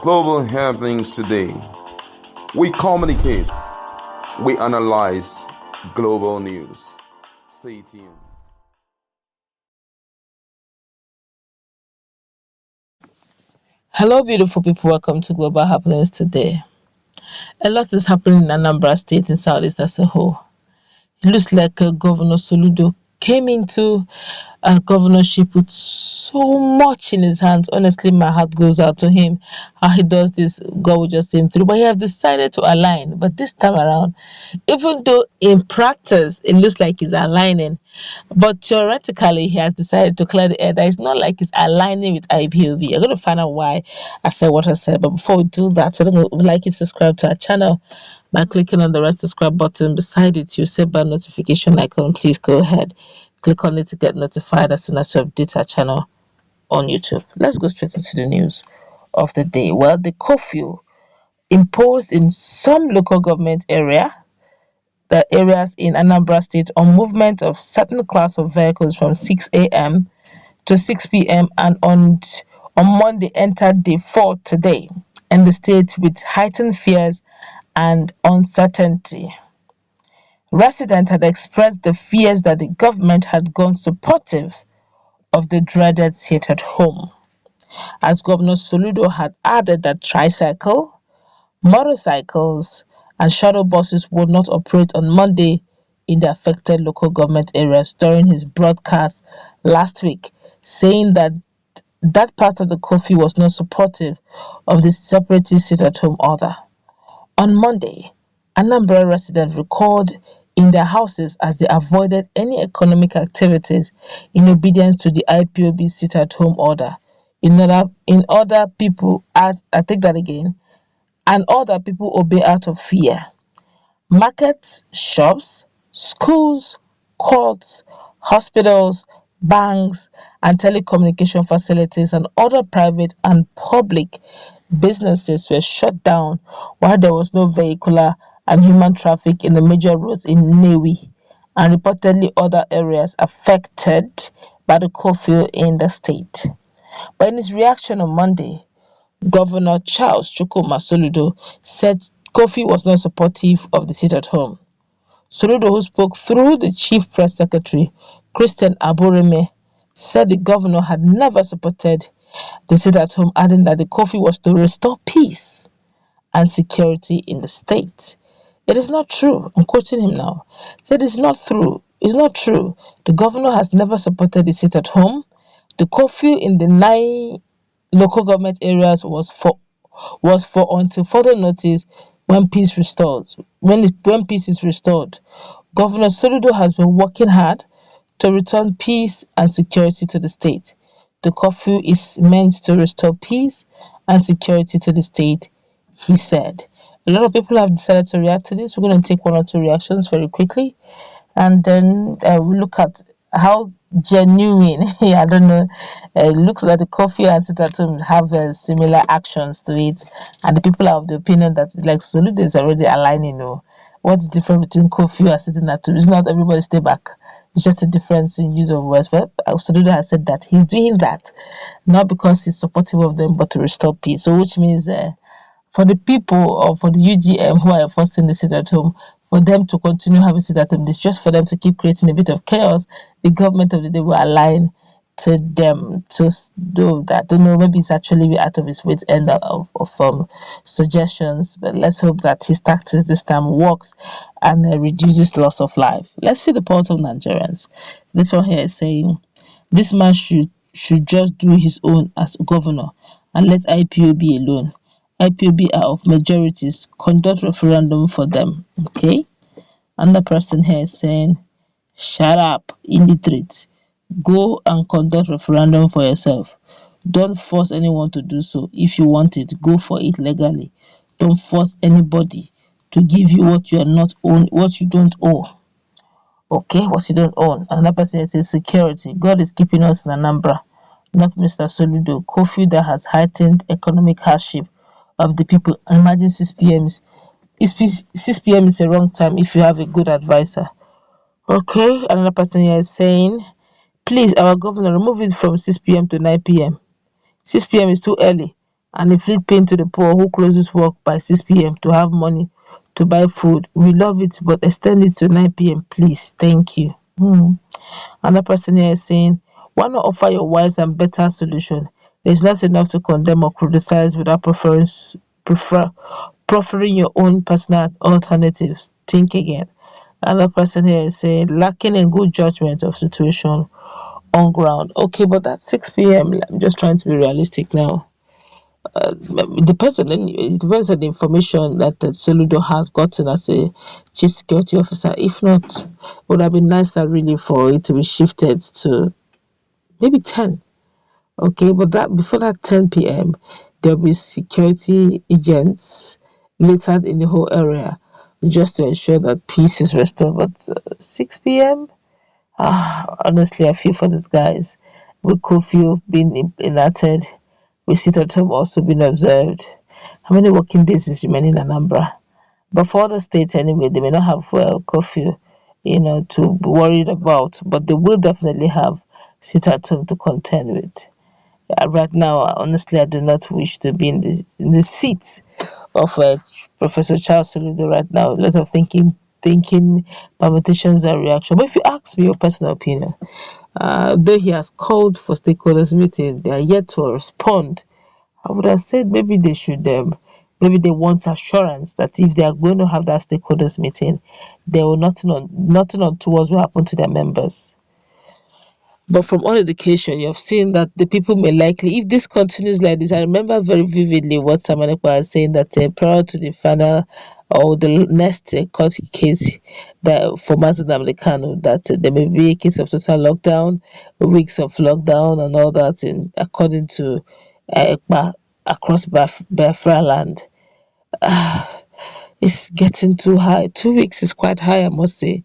global happenings today. We communicate, we analyze global news. Stay tuned. Hello, beautiful people. Welcome to Global Happenings today. A lot is happening in Anambra State in Southeast as a whole. It looks like Governor Soludo came into governorship with so much in his hands. Honestly, my heart goes out to him. How he does this, God will just see him through. But he has decided to align. But this time around, even though in practice it looks like he's aligning, but theoretically he has decided to clear the air. That it's not like he's aligning with IPOB. I'm going to find out why I said what I said. But before we do that, we would like you to subscribe to our channel by clicking on the red subscribe button. Beside it, you set bell notification icon. Please go ahead, click on it to get notified as soon as you update our channel on YouTube. Let's go straight into the news of the day. Well, the curfew imposed in some local government the areas in Anambra State on movement of certain class of vehicles from 6 a.m. to 6 p.m. and on Monday entered day 4 today in the state with heightened fears and uncertainty. Residents had expressed the fears that the government had gone supportive of the dreaded sit at home, as Governor Soludo had added that tricycle, motorcycles, and shuttle buses would not operate on Monday in the affected local government areas during his broadcast last week, saying that that part of the curfew was not supportive of the separatist sit-at-home order. On Monday, Anambra residents recalled in their houses as they avoided any economic activities in obedience to the IPOB sit-at-home order. In other people, as I take that again, and other people obey out of fear. Markets, shops, schools, courts, hospitals, banks, and telecommunication facilities and other private and public businesses were shut down while there was no vehicular and human traffic in the major roads in Newi and reportedly other areas affected by the curfew in the state. But in his reaction on Monday, Governor Charles Soludo said curfew was not supportive of the sit-at-home. Soludo, who spoke through the Chief Press Secretary, Christian Aboreme, said the governor had never supported the sit-at-home, adding that the curfew was to restore peace and security in the state. It is not true. I'm quoting him now. He said it's not true. It's not true. The governor has never supported the sit-at-home. The curfew in the 9 local government areas was for until further notice when peace restores. When peace is restored, Governor Soludo has been working hard to return peace and security to the state. The curfew is meant to restore peace and security to the state, he said. A lot of people have decided to react to this. We're going to take 1 or 2 reactions very quickly, and then we'll look at how genuine I don't know, it looks like the curfew and sit-at-home have similar actions to it, and the people are of the opinion that like Soludo is already aligning. What's the difference between curfew and sit-at-home? It's not everybody stay back, it's just a difference in use of words. But Soludo has said that he's doing that not because he's supportive of them but to restore peace, so which means for the people or for the UGM who are enforcing the sit-at-home, for them to continue having sit-at-home, it's just for them to keep creating a bit of chaos. The government of the day will align to them to do that. Don't know, maybe it's actually out of his wits end of suggestions, but let's hope that his tactics this time works and reduces loss of life. Let's feel the pulse of Nigerians. This one here is saying this man should just do his own as governor and let IPOB alone. IPOB are of majorities, conduct referendum for them. Okay? Another person here is saying, shut up, illiterate. Go and conduct referendum for yourself. Don't force anyone to do so. If you want it, go for it legally. Don't force anybody to give you what you are not own, what you don't owe. Okay, what you don't own. Another person says security. God is keeping us in Anambra, not Mr. Soludo. Curfew that has heightened economic hardship of the people. Imagine 6 p.m. 6 p.m. is a wrong time if you have a good advisor. Okay, another person here is saying, please, our governor, remove it from 6 p.m. to 9 p.m. 6 p.m. is too early, and inflict pain to the poor who closes work by 6 p.m. to have money to buy food. We love it, but extend it to 9 p.m. please. Thank you. Another person here is saying, why not offer your wise and better solution? It's not enough to condemn or criticize without prefer, proffering your own personal alternatives. Think again. Another person here is saying, lacking in good judgment of situation on ground. Okay, but that's 6 p.m. I'm just trying to be realistic now. It depends on the information that Soludo has gotten as a chief security officer. If not, it would have been nicer really for it to be shifted to maybe 10. Okay, but that before that 10 p.m. there'll be security agents littered in the whole area just to ensure that peace is restored. But 6 p.m. Honestly, I feel for these guys. With curfew being enacted, we sit at home also being observed. How many working days is remaining in Anambra? But for other states anyway, they may not have curfew, to be worried about, but they will definitely have sit at home to contend with. Right now, honestly, I do not wish to be in the seat of Professor Charles Soludo right now. A lot of thinking, permutations and reaction. But if you ask me your personal opinion, though he has called for stakeholders meeting, they are yet to respond. I would have said maybe they should, maybe they want assurance that if they are going to have that stakeholders meeting, there will nothing untoward will happen to their members. But from all indication, you have seen that the people may likely, if this continues like this, I remember very vividly what Samanekwa was saying that prior to the final or the next court case that for Mazda Kanu, that there may be a case of total lockdown, weeks of lockdown, and all that, according to across Biafra land. It's getting too high. 2 weeks is quite high, I must say.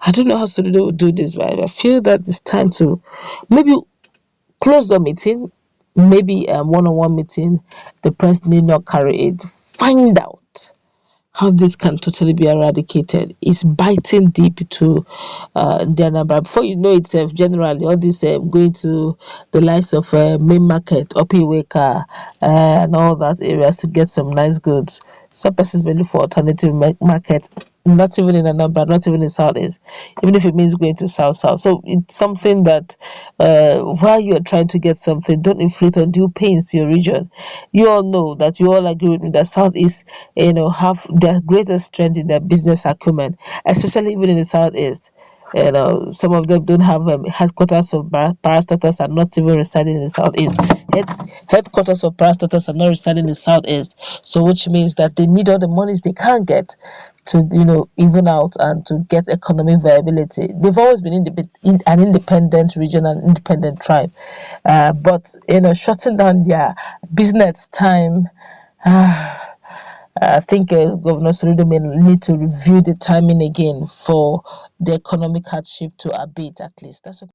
I don't know how Soludo will do this, but I feel that it's time to maybe close the meeting, maybe a one-on-one meeting. The press need not carry it. Find out how this can totally be eradicated. It's biting deep to the Anambra. Before you know it, generally, all this going to the likes of main market, Opiweka, and all that areas to get some nice goods. Some persons may look for alternative market, not even in Anambra, not even in Southeast, even if it means going to South. So it's something that while you're trying to get something, don't inflict undue pains to your region. You all know that you all agree with me that Southeast, have their greatest strength in their business acumen, especially even in the Southeast. Some of them don't have headquarters of parastatals are not even residing in the Southeast. Headquarters of parastatals are not residing in the Southeast. So which means that they need all the monies they can get to even out and to get economic viability. They've always been an independent region, an independent tribe, but shutting down their business time. I think Governor Soludo may need to review the timing again for the economic hardship to abate at least. That's what